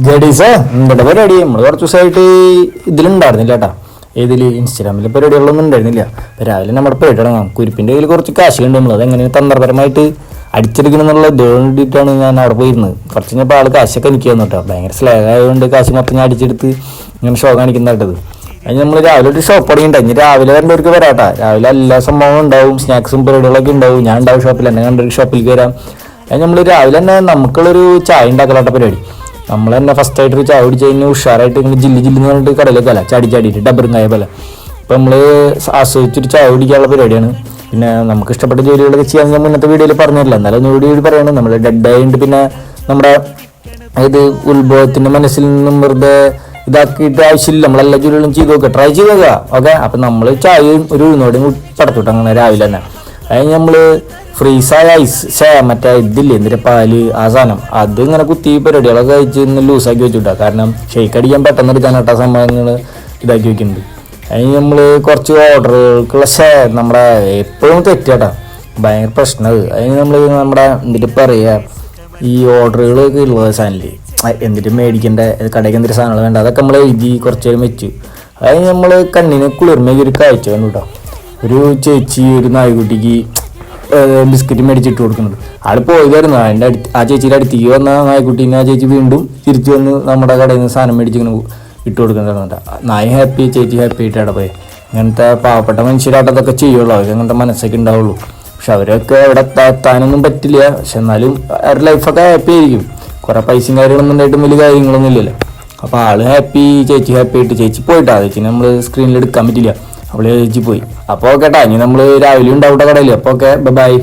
ഗഡീസ് എന്തുണ്ട് പരിപാടി? നമ്മൾ കുറച്ച് ദിവസമായിട്ട് ഇതിലുണ്ടായിരുന്നില്ല കേട്ടാ. ഇൻസ്റ്റാഗ്രാമിലെ പരിപാടികളൊന്നും ഉണ്ടായിരുന്നില്ല. അപ്പോൾ രാവിലെ നമ്മുടെ പരിപാടി തുടങ്ങാം. കുരിപ്പിൻ്റെ കയ്യിൽ കുറച്ച് കാശ് ഉണ്ട്. നമ്മൾ അതെങ്ങനെ തന്ത്രപരമായിട്ട് അടിച്ചെടുക്കണം എന്നുള്ള ഇത് വേണ്ടിയിട്ടാണ് ഞാൻ അവിടെ പോയിരുന്നത്. കുറച്ച് കഴിഞ്ഞപ്പോൾ ആൾ കാശൊക്കെ എനിക്ക് തന്നു കേട്ടോ. ഭയങ്കര സ്ലാഗ് ആയതുകൊണ്ട് കാശ് മൊത്തം ഞാൻ അടിച്ചെടുത്ത് ഇങ്ങനെ ഷോ കാണിക്കുന്നതായിട്ടത്. അതിന് നമ്മൾ രാവിലെ ഒരു ഷോപ്പ് തുടങ്ങിയിട്ടുണ്ട്. ഇനി രാവിലെ വരേണ്ടവർക്ക് വരാട്ടാ. രാവിലെ എല്ലാ സംഭവവും ഉണ്ടാവും, സ്നാക്സും പരിപാടികളൊക്കെ ഉണ്ടാവും. ഞാൻ ഉണ്ടാവും ഷോപ്പിൽ, എന്നെ കണ്ടൊരു ഷോപ്പിലേക്ക് വരാം. അത് നമ്മൾ രാവിലെ തന്നെ നമുക്കുള്ളൊരു ചായ ഉണ്ടാക്കലാട്ട പരിപാടി. നമ്മൾ തന്നെ ഫസ്റ്റ് ആയിട്ടൊരു ചായ കുടിച്ച് കഴിഞ്ഞാൽ ഉഷാറായിട്ട് ഇങ്ങനെ ജില്ലെന്ന് പറഞ്ഞിട്ട് കടയിലേക്കല്ല ചാടിയിട്ട് ഡബറും കായ പോലെ. അപ്പോൾ നമ്മൾ ആസ്വദിച്ചൊരു ചായ കുടിക്കാനുള്ള പരിപാടിയാണ്. പിന്നെ നമുക്ക് ഇഷ്ടപ്പെട്ട ജോലികളൊക്കെ ചെയ്യാൻ ഞാൻ മുന്നത്തെ വീഡിയോയിൽ പറഞ്ഞില്ല, എന്നാലും ഒന്നുകൂടി പറയണം. നമ്മൾ ഡെഡായിട്ട് പിന്നെ നമ്മുടെ ഇത് ഉത്ഭവത്തിൻ്റെ മനസ്സിൽ നിന്നും വെറുതെ ഇതാക്കിയിട്ട് ആവശ്യമില്ല. നമ്മളെല്ലാ ജോലികളും ചെയ്ത് നോക്കുക, ട്രൈ ചെയ്ത് നോക്കുക. ഓക്കെ, അപ്പം നമ്മൾ ചായയും ഒരു ഉഴുന്നോടും പടത്തോട്ട് അങ്ങനെ രാവിലെ തന്നെ. അതിന് നമ്മൾ ഫ്രീസായ ഐസ് മറ്റേ ഇതില്ലേ എന്തിൻ്റെ പാല് ആ സാധനം അത് ഇങ്ങനെ കുത്തി പരിപാടികളൊക്കെ കഴിച്ച് ഇന്ന് ലൂസാക്കി വെച്ചിട്ടാ. കാരണം ഷെയ്ക്ക് അടിക്കാൻ പെട്ടെന്ന് എടുക്കാനായിട്ടാ സംഭവങ്ങൾ ഇതാക്കി വെക്കുന്നത്. അതിന് നമ്മൾ കുറച്ച് ഓർഡറുകൾക്കുള്ള നമ്മുടെ എപ്പോഴും തെറ്റാട്ടാ, ഭയങ്കര പ്രശ്നം അത്. അതിന് നമ്മൾ നമ്മുടെ എന്തിട്ട് പറയുക, ഈ ഓർഡറുകളൊക്കെ ഉള്ള സാധനമില്ലേ എന്നിട്ട് മേടിക്കേണ്ട കടയ്ക്ക് എന്തൊരു സാധനങ്ങൾ വേണ്ട അതൊക്കെ നമ്മൾ എഴുതി കുറച്ച് നേരം വെച്ചു. അതിന് നമ്മൾ കണ്ണിന് കുളിർമയ്ക്ക് ഒരു കാഴ്ച വേണം കേട്ടോ. ഒരു ചേച്ചി ഒരു നായ്ക്കുട്ടിക്ക് ബിസ്ക്കറ്റ് മേടിച്ചിട്ട് കൊടുക്കുന്നത്. ആൾ പോയതായിരുന്നു. അതിൻ്റെ ആ ചേച്ചിയുടെ അടുത്തേക്ക് വന്ന നായ്ക്കുട്ടീനെ ആ ചേച്ചി വീണ്ടും തിരിച്ചു വന്ന് നമ്മുടെ കടയിൽ നിന്ന് സാധനം മേടിച്ചിങ്ങനെ ഇട്ട് കൊടുക്കുന്നുണ്ട്. നായ ഹാപ്പി, ചേച്ചി ഹാപ്പി ആയിട്ട് അവിടെ പോയി. ഇങ്ങനത്തെ പാവപ്പെട്ട മനുഷ്യരായിട്ട് അതൊക്കെ ചെയ്യുള്ളൂ, അവർക്ക് അങ്ങനത്തെ മനസ്സൊക്കെ ഉണ്ടാവുള്ളൂ. പക്ഷെ അവരൊക്കെ ഇവിടെ എത്താനൊന്നും പറ്റില്ല. പക്ഷെ എന്നാലും അവരുടെ ലൈഫൊക്കെ ഹാപ്പി ആയിരിക്കും. കുറേ പൈസയും കാര്യങ്ങളൊന്നും ഉണ്ടായിട്ടും വലിയ കാര്യങ്ങളൊന്നും ഇല്ലല്ലോ. അപ്പോൾ ആൾ ഹാപ്പി, ചേച്ചി ഹാപ്പി ആയിട്ട്. ചേച്ചി പോയിട്ടാ, ചേച്ചി നമ്മൾ സ്ക്രീനിൽ എടുക്കാൻ പറ്റില്ല, അവള് ചേച്ചി പോയി. അപ്പോൾ കേട്ടാ, ഇനി നമ്മൾ രാവിലെ ഉണ്ടാവട്ടെ കടയിൽ. അപ്പോൾ ഓക്കെ, ബൈ.